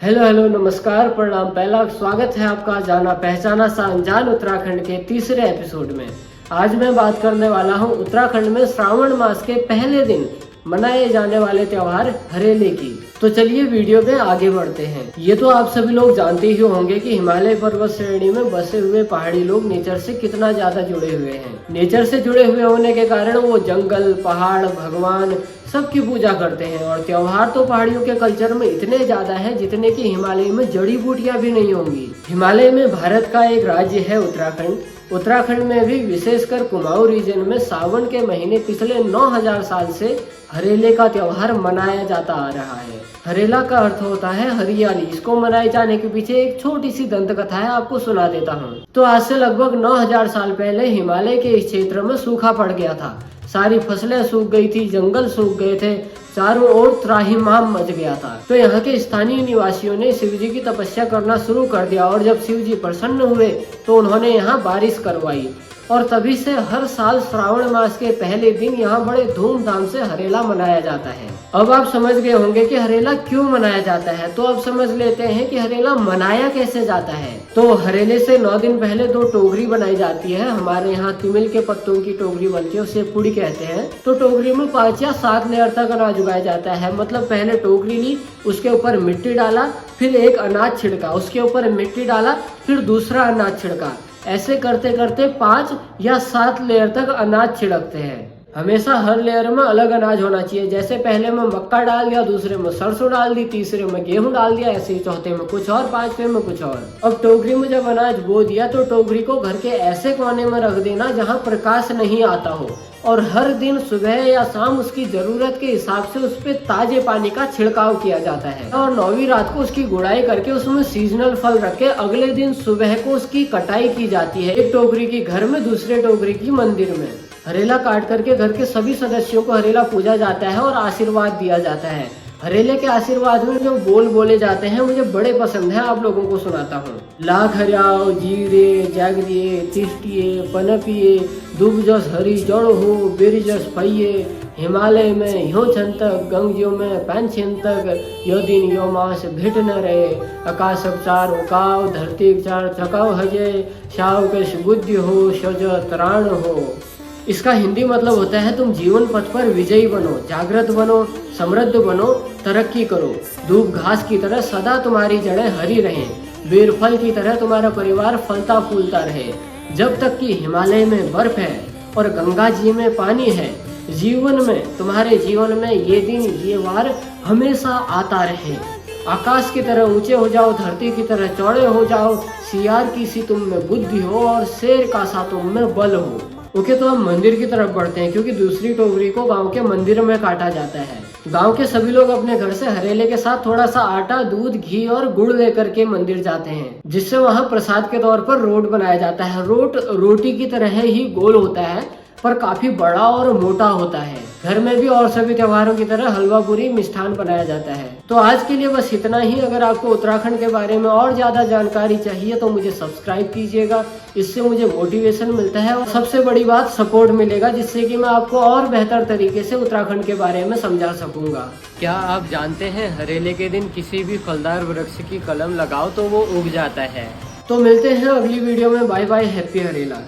Hello hello नमस्कार प्रणाम। पहला स्वागत है आपका जाना पहचाना सा अनजान उत्तराखंड के तीसरे एपिसोड में। आज मैं बात करने वाला हूं उत्तराखंड में श्रावण मास के पहले दिन मनाए जाने वाले त्योहार हरेले की। तो चलिए वीडियो में आगे बढ़ते हैं। ये तो आप सभी लोग जानते ही होंगे कि हिमालय पर्वत श्रेणी में बसे हुए पहाड़ी लोग नेचर से कितना ज्यादा जुड़े हुए हैं। नेचर से जुड़े हुए होने के कारण वो जंगल, पहाड़, भगवान सबकी पूजा करते हैं। और त्योहार तो पहाड़ियों के कल्चर में इतने ज्यादा है जितने कि हिमालय में जड़ी बूटियां भी नहीं होंगी। हिमालय में भारत का एक राज्य है उत्तराखंड। उत्तराखंड में भी विशेषकर कुमाऊं रीजन में सावन के महीने पिछले 9000 साल से हरेले का त्योहार मनाया जाता आ रहा है। हरेला का अर्थ होता है हरियाली। इसको मनाए जाने के पीछे एक छोटी सी दंत कथा है, आपको सुना देता हूँ। तो आज से लगभग 9000 साल पहले हिमालय के इस क्षेत्र में सूखा पड़ गया था। सारी फसलें सूख गई थी, जंगल सूख गए थे, चारों ओर त्राहिमाम मच गया था। तो यहाँ के स्थानीय निवासियों ने शिव जी की तपस्या करना शुरू कर दिया और जब शिव जी प्रसन्न हुए तो उन्होंने यहाँ बारिश करवाई। और तभी से हर साल श्रावण मास के पहले दिन यहाँ बड़े धूमधाम से हरेला मनाया जाता है। अब आप समझ गए होंगे कि हरेला क्यों मनाया जाता है, तो अब समझ लेते हैं कि हरेला मनाया कैसे जाता है। तो हरेले से 9 दिन पहले 2 टोकरी बनाई जाती है। हमारे यहाँ तिमिल के पत्तों की टोकरी बनती है, उसे पुड़ी कहते हैं। तो टोकरी में 5 या 7 लेयर तक अनाज उगाया जाता है। मतलब पहले टोकरी ली, उसके ऊपर मिट्टी डाला, फिर एक अनाज छिड़का, उसके ऊपर मिट्टी डाला, फिर दूसरा अनाज छिड़का। ऐसे करते करते 5 या 7 लेयर तक अनाज छिड़कते हैं। हमेशा हर लेयर में अलग अनाज होना चाहिए। जैसे पहले में मक्का डाल दिया, दूसरे में सरसों डाल दी, तीसरे में गेहूं डाल दिया, ऐसे ही चौथे में कुछ और, 5वें में कुछ और। अब टोकरी में जब अनाज बो दिया तो टोकरी को घर के ऐसे कोने में रख देना जहां प्रकाश नहीं आता हो। और हर दिन सुबह या शाम उसकी जरूरत के हिसाब से उस पे ताजे पानी का छिड़काव किया जाता है। और 9वीं रात को उसकी गुड़ाई करके उसमें सीजनल फल रख के अगले दिन सुबह को उसकी कटाई की जाती है। एक टोकरी की घर में, दूसरे टोकरी की मंदिर में। हरेला काट करके घर के सभी सदस्यों को हरेला पूजा जाता है और आशीर्वाद दिया जाता है। हरेले के आशीर्वाद में जो बोल बोले जाते हैं मुझे बड़े पसंद है, आप लोगों को सुनाता हूँ। लाख हरियाओ जीरे जागरिए तिष्टिए पनपिए दुब जस हरी जड़ हो बेरी जस फैये हिमालय में यो छंतक गंगजियों में 5 तक यो दिन यो मास भेट न रहे आकाश चार उकाव धरती चार चकाव हजे शाव के बुद्धि हो सज त्राण हो। इसका हिंदी मतलब होता है तुम जीवन पथ पर विजयी बनो, जागृत बनो, समृद्ध बनो, तरक्की करो। धूप घास की तरह सदा तुम्हारी जड़ें हरी रहें, बेर फल की तरह तुम्हारा परिवार फलता फूलता रहे। जब तक कि हिमालय में बर्फ है और गंगा जी में पानी है, जीवन में, तुम्हारे जीवन में ये दिन ये वार हमेशा आता रहे। आकाश की तरह ऊंचे हो जाओ, धरती की तरह चौड़े हो जाओ, सियार की सी तुम में बुद्धि हो और शेर का सा तुम में बल हो। ओके, तो हम मंदिर की तरफ बढ़ते हैं क्योंकि दूसरी टोकरी को गांव के मंदिर में काटा जाता है। गांव के सभी लोग अपने घर से हरेले के साथ थोड़ा सा आटा, दूध, घी और गुड़ लेकर के मंदिर जाते हैं, जिससे वहां प्रसाद के तौर पर रोट बनाया जाता है। रोट रोटी की तरह ही गोल होता है पर काफी बड़ा और मोटा होता है। घर में भी और सभी त्योहारों की तरह हलवा पूरी मिष्ठान बनाया जाता है। तो आज के लिए बस इतना ही। अगर आपको उत्तराखंड के बारे में और ज्यादा जानकारी चाहिए तो मुझे सब्सक्राइब कीजिएगा, इससे मुझे मोटिवेशन मिलता है और सबसे बड़ी बात सपोर्ट मिलेगा, जिससे कि मैं आपको और बेहतर तरीके से उत्तराखंड के बारे में समझा सकूंगा। क्या आप जानते हैं हरेले के दिन किसी भी फलदार वृक्ष की कलम लगाओ तो वो उग जाता है। तो मिलते हैं अगली वीडियो में। Bye bye, happy Harela.